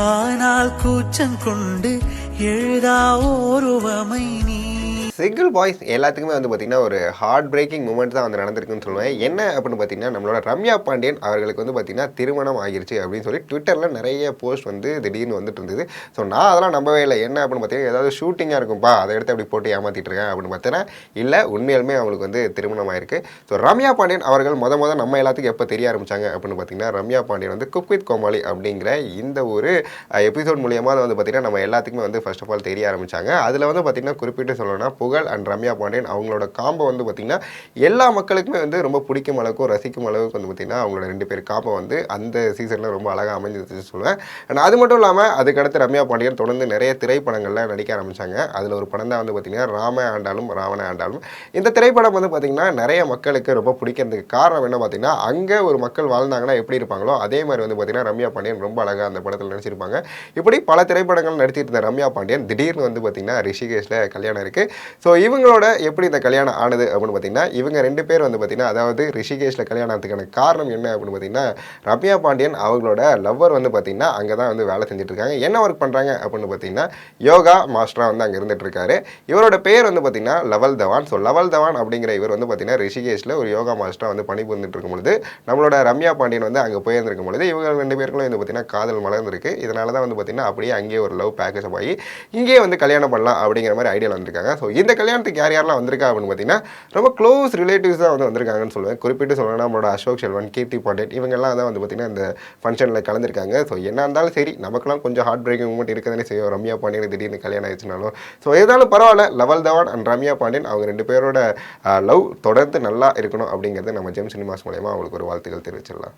ஆனால் கூச்சம் கொண்டு எழுதா ஓருவமை நீ. சிங்கிள் பாய்ஸ் எல்லாத்துக்குமே வந்து பார்த்தீங்கன்னா ஒரு ஹார்ட் பிரேக்கிங் மூமெண்ட் தான் வந்து நடந்திருக்குன்னு சொல்லுவேன். என்ன அப்படின்னு பார்த்தீங்கன்னா நம்மளோட ரம்யா பாண்டியன் அவர்களுக்கு வந்து பார்த்தீங்கன்னா திருமணம் ஆகிருச்சு அப்படின்னு சொல்லி ட்விட்டரில் நிறைய போஸ்ட் வந்து திடீர்னு வந்துட்டு இருந்தது. ஸோ நான் அதெல்லாம் நம்பவே இல்லை. என்ன அப்படின்னு பார்த்தீங்கன்னா ஏதாவது ஷூட்டிங்காக இருக்கும்பா அதை எடுத்து அப்படி போட்டு ஏமாற்றிட்டு இருக்கேன் அப்படின்னு பார்த்தீங்கன்னா இல்லை, உண்மையாலுமே அவங்களுக்கு வந்து திருமணம் ஆயிருக்கு. ஸோ ரம்யா பாண்டியன் அவர்கள் நம்ம எல்லாத்துக்கும் எப்போ தெரிய ஆரம்பிச்சாங்க அப்படின்னு பார்த்தீங்கன்னா ரம்யா பாண்டியன் வந்து குக் வித் கோமாளி அப்படிங்கிற இந்த ஒரு எபிசோட் மூலியமாக வந்து பார்த்தீங்கன்னா நம்ம எல்லாத்துக்குமே வந்து ஃபர்ஸ்ட் ஆஃப் ஆல் தெரிய ஆரம்பிச்சாங்க. அதில் வந்து பார்த்தீங்கன்னா குறிப்பிட்டு சொல்லணும்னா புகழ் அண்ட் ரம்யா பாண்டியன் அவங்களோட காம்போ வந்து பார்த்திங்கன்னா எல்லா மக்களுக்குமே வந்து ரொம்ப பிடிக்கும் அளவுக்கு ரசிக்கும் அளவுக்கு வந்து பார்த்திங்கன்னா அவங்களோட 2 பேர் காம்போ வந்து அந்த சீசனில் ரொம்ப அழகாக அமைஞ்சிருச்சு சொல்லுவேன். அண்ட் அது மட்டும் இல்லாமல் அதுக்கடுத்து ரம்யா பாண்டியன் தொடர்ந்து நிறைய திரைப்படங்களில் நடிக்க ஆரம்பித்தாங்க. அதில் ஒரு படம் தான் வந்து பார்த்திங்கன்னா ராம ஆண்டாலும் ராவண ஆண்டாலும். இந்த திரைப்படம் வந்து பார்த்திங்கன்னா நிறைய மக்களுக்கு ரொம்ப பிடிக்கிறதுக்கு காரணம் என்ன பார்த்திங்கன்னா அங்கே ஒரு மக்கள் வாழ்ந்தாங்கன்னா எப்படி இருப்பாங்களோ அதே மாதிரி வந்து பார்த்திங்கன்னா ரம்யா பாண்டியன் ரொம்ப அழகாக அந்த படத்தில் நடிச்சிருப்பாங்க. இப்படி பல திரைப்படங்கள் நடிச்சிட்டு இருந்த ரம்யா பாண்டியன் திடீர்னு வந்து பார்த்திங்கன்னா ரிஷிகேஷில் கல்யாணம் இருக்குது. ஸோ இவங்களோட எப்படி இந்த கல்யாணம் ஆனது அப்படின்னு பார்த்தீங்கன்னா இவங்க 2 பேர் வந்து பார்த்தீங்கன்னா அதாவது ரிஷிகேஷில் கல்யாணத்துக்கான காரணம் என்ன அப்படின்னு பார்த்தீங்கன்னா ரம்யா பாண்டியன் அவங்களோட லவ்வர் வந்து பார்த்தீங்கன்னா அங்கே தான் வந்து வேலை செஞ்சுட்டு இருக்காங்க. என்ன ஒர்க் பண்ணுறாங்க அப்படின்னு பார்த்தீங்கன்னா யோகா மாஸ்டராக வந்து அங்கே இருந்துட்டு இருக்காரு. இவரோட பேர் வந்து பார்த்தீங்கன்னா level Dhawan. So level Dhawan அப்படிங்கிற இவர் வந்து பார்த்தீங்கன்னா ரிஷிகேஷில் ஒரு யோகா மாஸ்டராக வந்து பணிபுரிந்துட்டு இருக்கும் பொழுது நம்மளோட ரம்யா பாண்டியன் வந்து அங்கே போயிருந்திருக்கும் பொழுது இவங்க 2 பேருக்குள்ள வந்து பார்த்தீங்கன்னா காதல் மலர்ந்துருக்கு. இதனால தான் வந்து பார்த்தீங்கன்னா அப்படியே அங்கேயே ஒரு லவ் பேக்கேஜ் ஆகி இங்கேயே வந்து கல்யாணம் பண்ணலாம் அப்படிங்கிற மாதிரி ஐடியாவில் வந்திருக்காங்க. ஸோ இந்த கல்யாணத்துக்கு யாரெல்லாம் வந்திருக்கா அப்படின்னு பார்த்தீங்கன்னா ரொம்ப க்ளோஸ் ரிலேட்டிவ்ஸ் தான் வந்து வந்திருக்காங்கன்னு சொல்லுவேன். குறிப்பிட்டு சொல்லணும்னா நம்மளோட அசோக் செல்வன், கீர்த்தி பாண்டியன் இவங்கெல்லாம் தான் வந்து பார்த்தீங்கன்னா இந்த ஃபங்க்ஷனில் கலந்துருக்காங்க. ஸோ என்ன இருந்தாலும் சரி நமக்குலாம் கொஞ்சம் ஹார்ட் பிரேக்கிங் மூமெண்ட் இருக்கதானே செய்யும். ரம்யா பாண்டியன் திடீர்னு கல்யாணம் ஆயிடுச்சுனாலும் ஸோ எதாலும் பரவாயில்ல. லவல் தவான் அண்ட் ரம்யா பாண்டியன் அவங்க 2 பேரோட லவ் தொடர்ந்து நல்லா இருக்கணும் அப்படிங்கிறது நம்ம ஜெம் சினிமாஸ் மூலயமா அவங்களுக்கு ஒரு வாழ்த்துக்கள் தெரிவிச்சிடலாம்.